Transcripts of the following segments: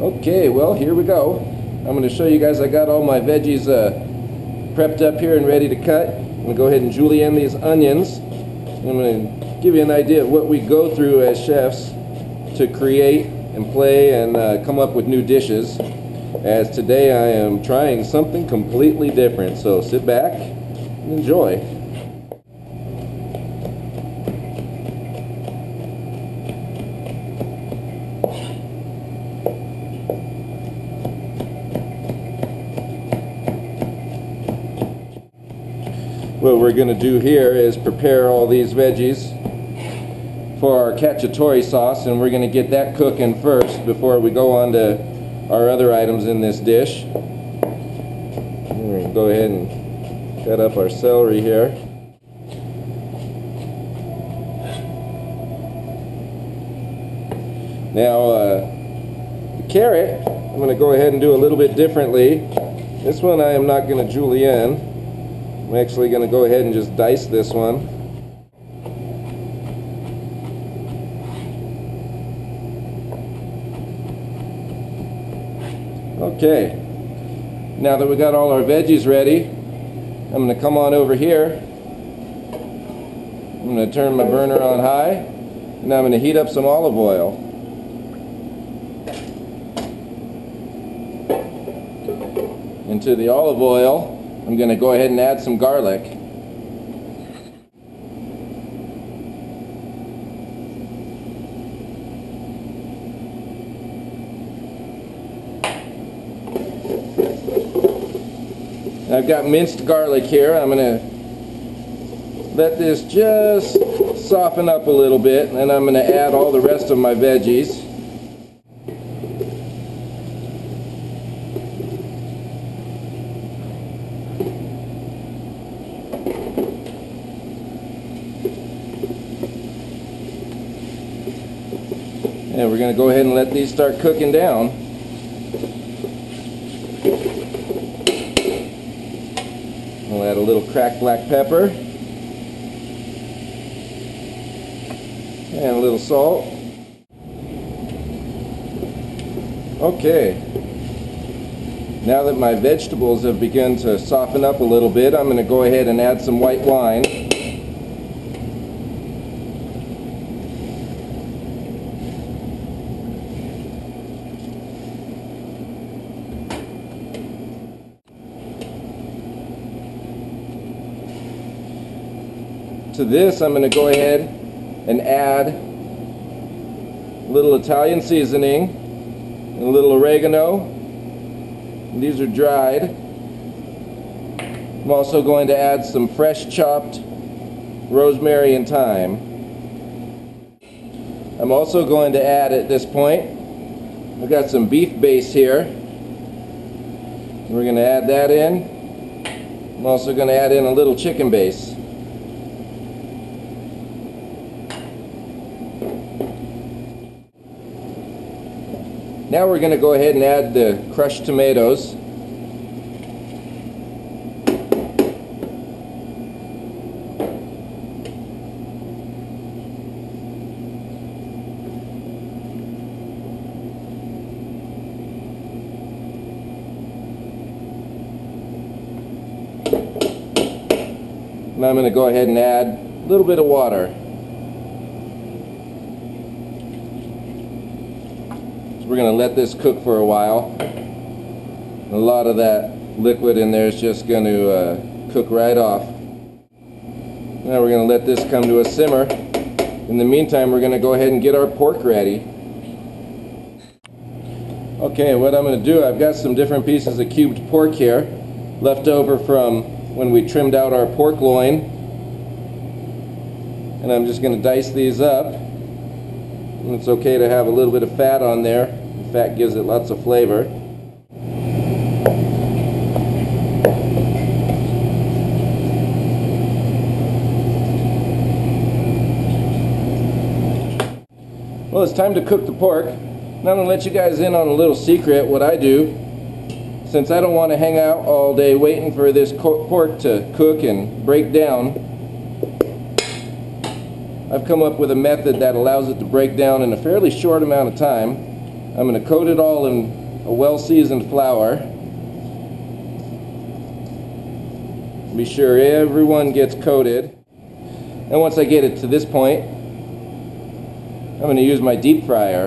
Okay, well, here we go. I'm going to show you guys I got all my veggies prepped up here and ready to cut. I'm going to go ahead and julienne these onions. I'm going to give you an idea of what we go through as chefs to create and play and come up with new dishes. As today I am trying something completely different, so sit back and enjoy. What we're going to do here is prepare all these veggies for our cacciatore sauce, and we're going to get that cooking first before we go on to our other items in this dish. We're going to go ahead and cut up our celery here. Now the carrot, I'm going to go ahead and do a little bit differently. This one I am not going to julienne. I'm actually going to go ahead and just dice this one. Okay, now that we got all our veggies ready, I'm going to come on over here. I'm going to turn my burner on high, and I'm going to heat up some olive oil. Into the olive oil, I'm going to go ahead and add some garlic. I've got minced garlic here. I'm going to let this just soften up a little bit, and then I'm going to add all the rest of my veggies. And we're going to go ahead and let these start cooking down. We'll add a little cracked black pepper and a little salt. Okay. Now that my vegetables have begun to soften up a little bit, I'm going to go ahead and add some white wine. To this, I'm going to go ahead and add a little Italian seasoning and a little oregano. And these are dried. I'm also going to add some fresh chopped rosemary and thyme. I'm also going to add at this point, I've got some beef base here. We're going to add that in. I'm also going to add in a little chicken base. Now we're going to go ahead and add the crushed tomatoes. And I'm going to go ahead and add a little bit of water. We're going to let this cook for a while. A lot of that liquid in there is just going to cook right off. Now we're going to let this come to a simmer. In the meantime, we're going to go ahead and get our pork ready. Okay, what I'm going to do, I've got some different pieces of cubed pork here, left over from when we trimmed out our pork loin. And I'm just going to dice these up. It's okay to have a little bit of fat on there. The fat gives it lots of flavor. Well, it's time to cook the pork. Now I'm going to let you guys in on a little secret. What I do, since I don't want to hang out all day waiting for this pork to cook and break down, I've come up with a method that allows it to break down in a fairly short amount of time. I'm going to coat it all in a well-seasoned flour. Be sure everyone gets coated. And once I get it to this point, I'm going to use my deep fryer.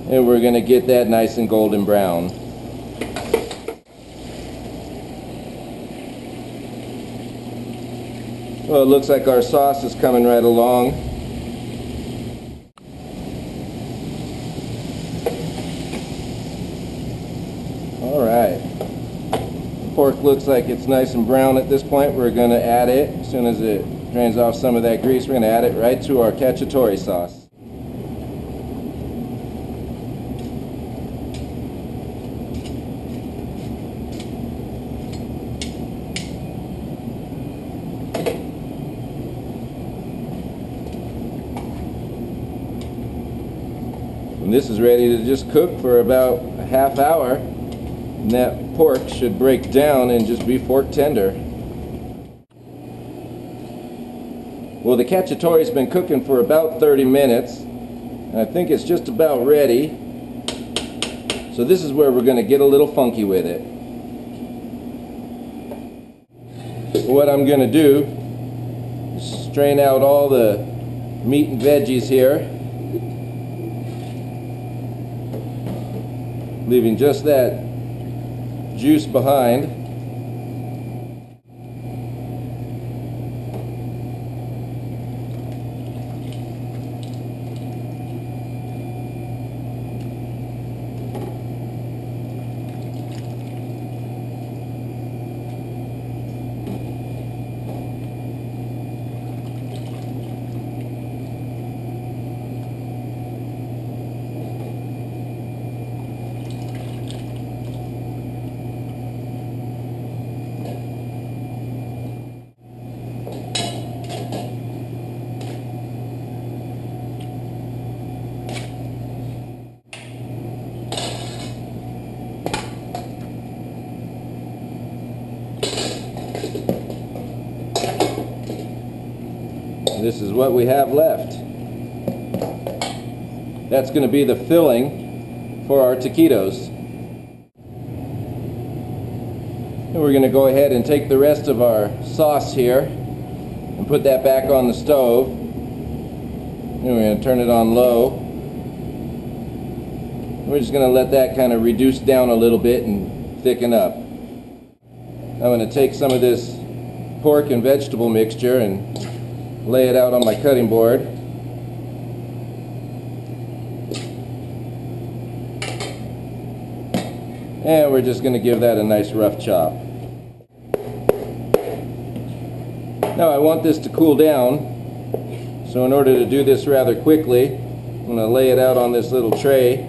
And we're going to get that nice and golden brown. Well, it looks like our sauce is coming right along. Alright. Pork looks like it's nice and brown at this point. We're going to add it, as soon as it drains off some of that grease, we're going to add it right to our cacciatore sauce. And this is ready to just cook for about a half hour, and that pork should break down and just be fork tender. Well, the cacciatore's been cooking for about 30 minutes, and I think it's just about ready. So this is where we're going to get a little funky with it. What I'm going to do is strain out all the meat and veggies here, leaving just that juice behind. This is what we have left. That's going to be the filling for our taquitos. And we're going to go ahead and take the rest of our sauce here and put that back on the stove. And we're going to turn it on low. We're just going to let that kind of reduce down a little bit and thicken up. I'm going to take some of this pork and vegetable mixture and lay it out on my cutting board. And we're just going to give that a nice rough chop. Now I want this to cool down, so in order to do this rather quickly, I'm going to lay it out on this little tray.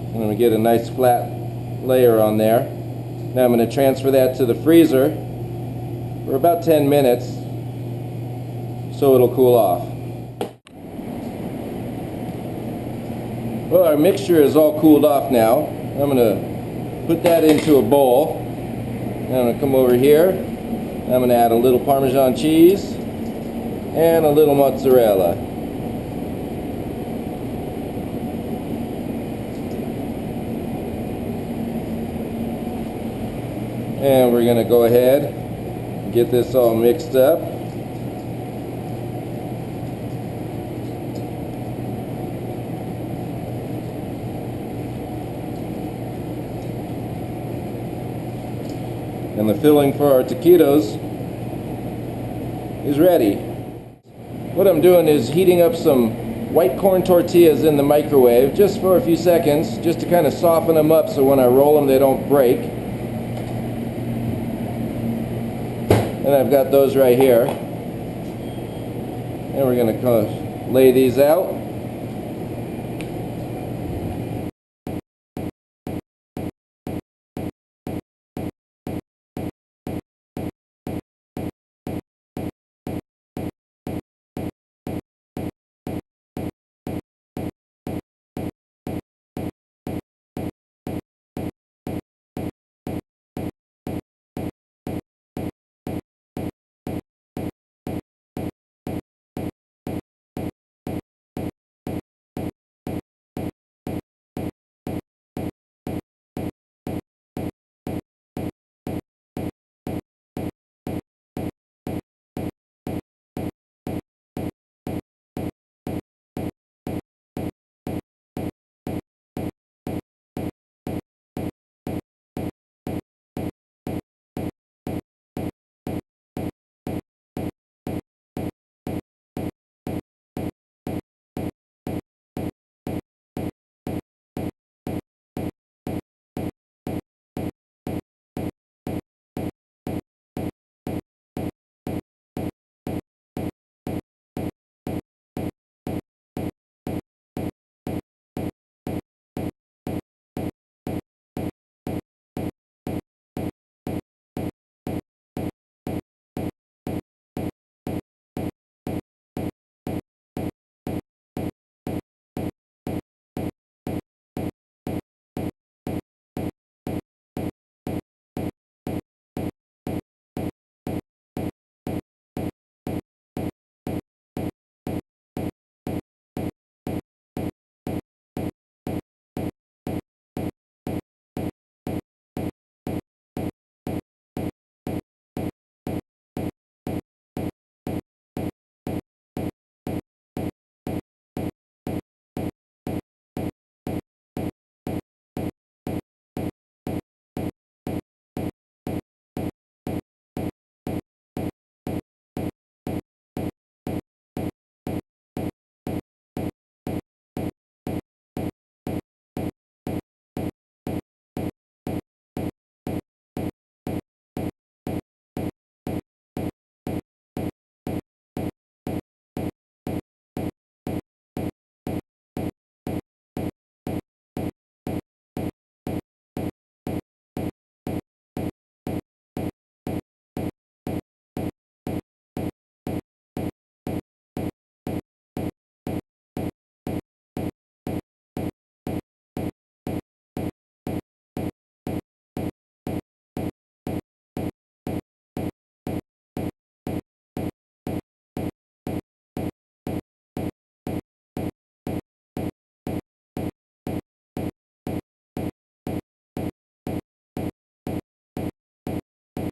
I'm going to get a nice flat layer on there. Now I'm going to transfer that to the freezer for about 10 minutes so it'll cool off. Well, our mixture is all cooled off now. I'm going to put that into a bowl. I'm going to come over here. I'm going to add a little Parmesan cheese and a little mozzarella. And we're going to go ahead and get this all mixed up. And the filling for our taquitos is ready. What I'm doing is heating up some white corn tortillas in the microwave just for a few seconds, just to kind of soften them up so when I roll them they don't break. And I've got those right here. And we're going to lay these out.